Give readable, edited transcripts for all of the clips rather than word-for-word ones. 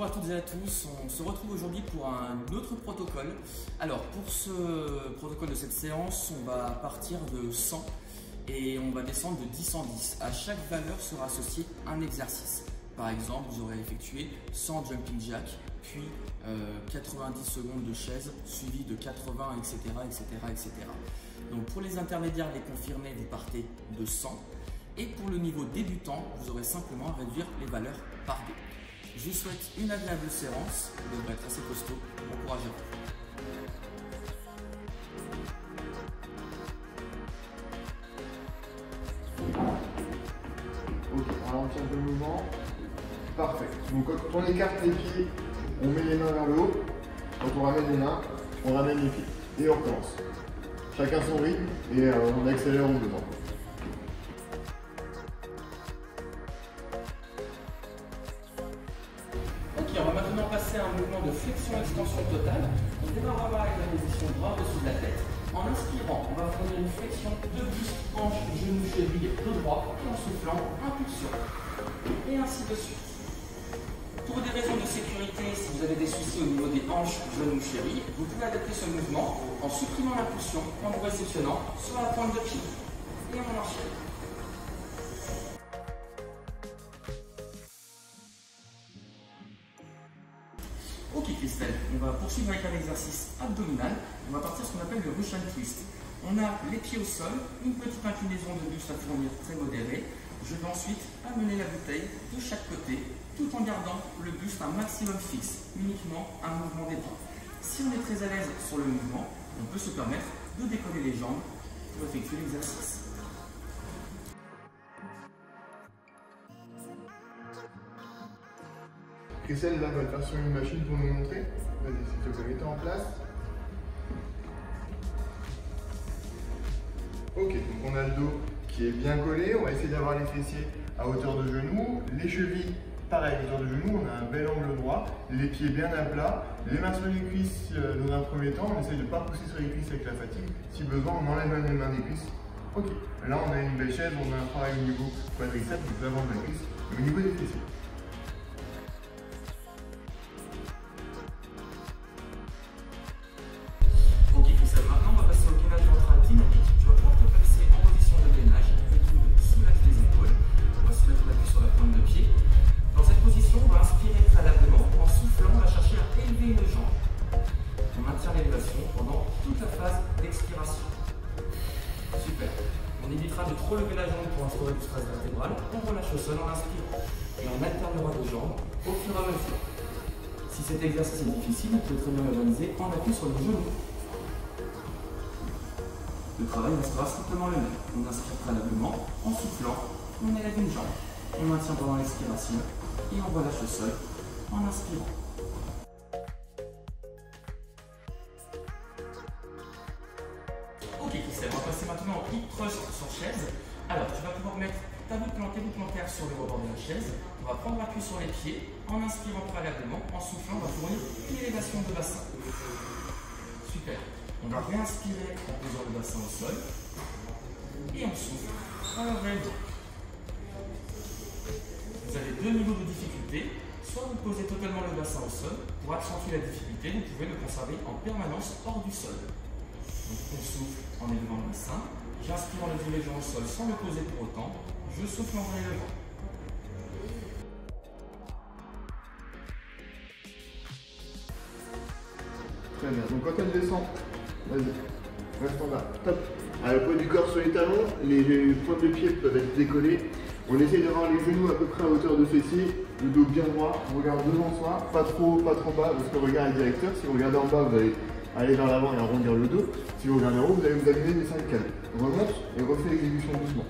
Bonjour à toutes et à tous, on se retrouve aujourd'hui pour un autre protocole. Alors pour ce protocole de cette séance, on va partir de 100 et on va descendre de 10 en 10. À chaque valeur sera associé un exercice. Par exemple, vous aurez effectué 100 jumping jack, puis 90 secondes de chaise, suivi de 80, etc., etc., etc. Donc pour les intermédiaires, les confirmés, vous partez de 100. Et pour le niveau débutant, vous aurez simplement à réduire les valeurs par 2. Je vous souhaite une agréable séance, vous devrez être assez costaud. Bon courage à vous. Ok, ralentir le mouvement. Parfait. Donc quand on écarte les pieds, on met les mains vers le haut. Quand on ramène les mains, on ramène les pieds. Et on recommence. Chacun son rythme et on accélère en dedans. Ok, on va maintenant passer à un mouvement de flexion-extension totale. On démarrera avec la position bras au-dessus de la tête. En inspirant, on va fournir une flexion de buste, hanche, genou, cheville, dos droit. Et en soufflant, impulsion. Et ainsi de suite. Pour des raisons de sécurité, si vous avez des soucis au niveau des hanches, genoux, chevilles, vous pouvez adapter ce mouvement en supprimant l'impulsion, en vous réceptionnant sur la pointe de pied. Et on enchaîne. Ok Christelle, on va poursuivre avec un exercice abdominal. On va partir sur ce qu'on appelle le Russian twist. On a les pieds au sol, une petite inclinaison de buste à fournir très modérée. Je vais ensuite amener la bouteille de chaque côté, tout en gardant le buste un maximum fixe, uniquement un mouvement des bras. Si on est très à l'aise sur le mouvement, on peut se permettre de décoller les jambes pour effectuer l'exercice. Christelle, là, va te faire sur une machine pour nous montrer. Vas-y, s'il te plaît, mets-toi en place. Ok, donc on a le dos qui est bien collé. On va essayer d'avoir les fessiers à hauteur de genou. Les chevilles, pareil, à hauteur de genou. On a un bel angle droit. Les pieds bien à plat. Les mains sur les cuisses dans un premier temps. On essaie de ne pas pousser sur les cuisses avec la fatigue. Si besoin, on enlève les mains des cuisses. Ok, là on a une belle chaise. On a un travail au niveau quadriceps, donc l'avant de la cuisse, et au niveau des fessiers. Pendant toute la phase d'expiration. Super. On évitera de trop lever la jambe pour instaurer du stress vertébral. On relâche au sol en inspirant. Et on alternera les jambes au fur et à mesure. Si cet exercice est difficile, on peut très bien le réaliser en appui sur le genou. Le travail restera strictement le même. On inspire préalablement en soufflant. On élève une jambe. On maintient pendant l'expiration et on relâche au sol en inspirant. Ok Christelle, on va passer maintenant au hip thrust sur chaise. Alors tu vas pouvoir mettre ta voûte plantaire sur le rebord de la chaise. On va prendre appui sur les pieds en inspirant préalablement. En soufflant, on va fournir une élévation de bassin. Super. On va réinspirer en posant le bassin au sol. Et on souffle en levant le dos. Vous avez deux niveaux de difficulté. Soit vous posez totalement le bassin au sol. Pour accentuer la difficulté, vous pouvez le conserver en permanence hors du sol. Donc on souffle en élevant le bassin, j'inspire en levant les jambes au sol sans le poser pour autant, je souffle en relevant. Très bien, donc quand elle descend, vas-y, reste en bas, top. À le poids du corps sur les talons, les pointes de pied peuvent être décollées. On essaye d'avoir les genoux à peu près à hauteur de fessier, le dos bien droit, on regarde devant soi, pas trop bas, parce que le regard est directeur. Si vous regardez en bas, vous allez aller vers l'avant et arrondir le dos. Si vous regardez en haut, vous allez vous allumer des cervicales. Remonte et refait l'exécution doucement.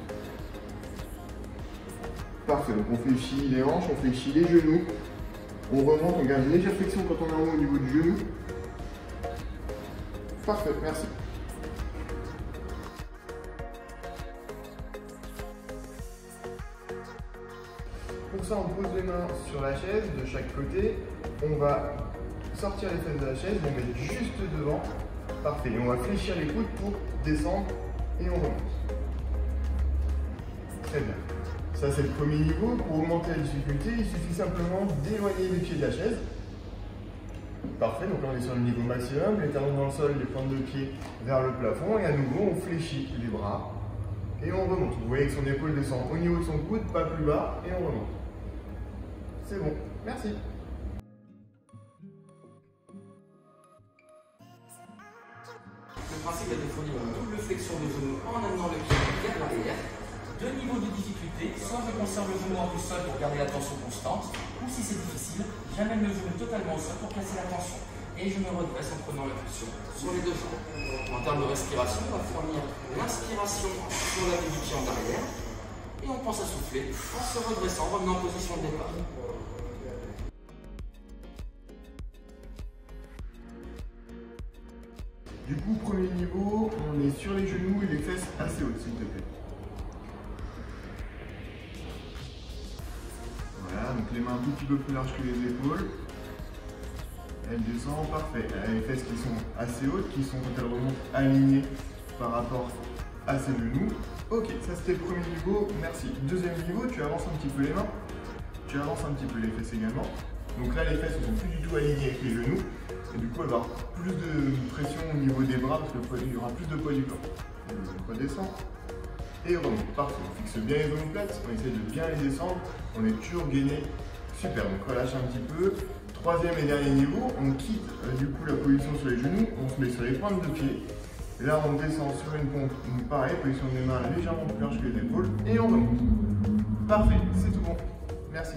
Parfait, donc on fléchit les hanches, on fléchit les genoux. On remonte, on garde une légère flexion quand on est en haut au niveau du genou. Parfait, merci. Pour ça, on pose les mains sur la chaise de chaque côté. On va sortir les fesses de la chaise, les mettre juste devant. Parfait. Et on va fléchir les coudes pour descendre et on remonte. Très bien. Ça c'est le premier niveau. Pour augmenter la difficulté, il suffit simplement d'éloigner les pieds de la chaise. Parfait, donc là on est sur le niveau maximum, les talons dans le sol, les pointes de pied vers le plafond et à nouveau on fléchit les bras et on remonte. Vous voyez que son épaule descend au niveau de son coude, pas plus bas et on remonte. C'est bon, merci. Le principe est de fournir une double flexion de genou en amenant le pied vers l'arrière. Deux niveaux de difficulté, soit je conserve le genou hors du sol pour garder la tension constante, ou si c'est difficile, j'amène le genou totalement au sol pour casser la tension. Et je me redresse en prenant la pulsion sur les deux jambes. En termes de respiration, on va fournir l'inspiration sur la du pied en arrière, et on pense à souffler en se redressant, en revenant en position de départ. Du coup, premier niveau, on est sur les genoux et les fesses assez hautes, s'il te plaît. Voilà, donc les mains un tout petit peu plus larges que les épaules. Elle descend, parfait. Elle a les fesses qui sont assez hautes, qui sont quand elles remontent alignées par rapport à ses genoux. Ok, ça c'était le premier niveau, merci. Deuxième niveau, tu avances un petit peu les mains. Tu avances un petit peu les fesses également. Donc là, les fesses ne sont plus du tout alignées avec les genoux. Et du coup, elle va avoir plus de pression au niveau des bras parce qu'il y aura plus de poids du corps. On redescend et on remonte. Parfait. On fixe bien les omoplates, on essaie de bien les descendre. On est toujours gainé. Super, donc relâche un petit peu. Troisième et dernier niveau, on quitte du coup la position sur les genoux, on se met sur les pointes de pied. Et là, on descend sur une pompe, donc pareil, position des mains légèrement plus large que les épaules, et on remonte. Parfait, c'est tout bon. Merci.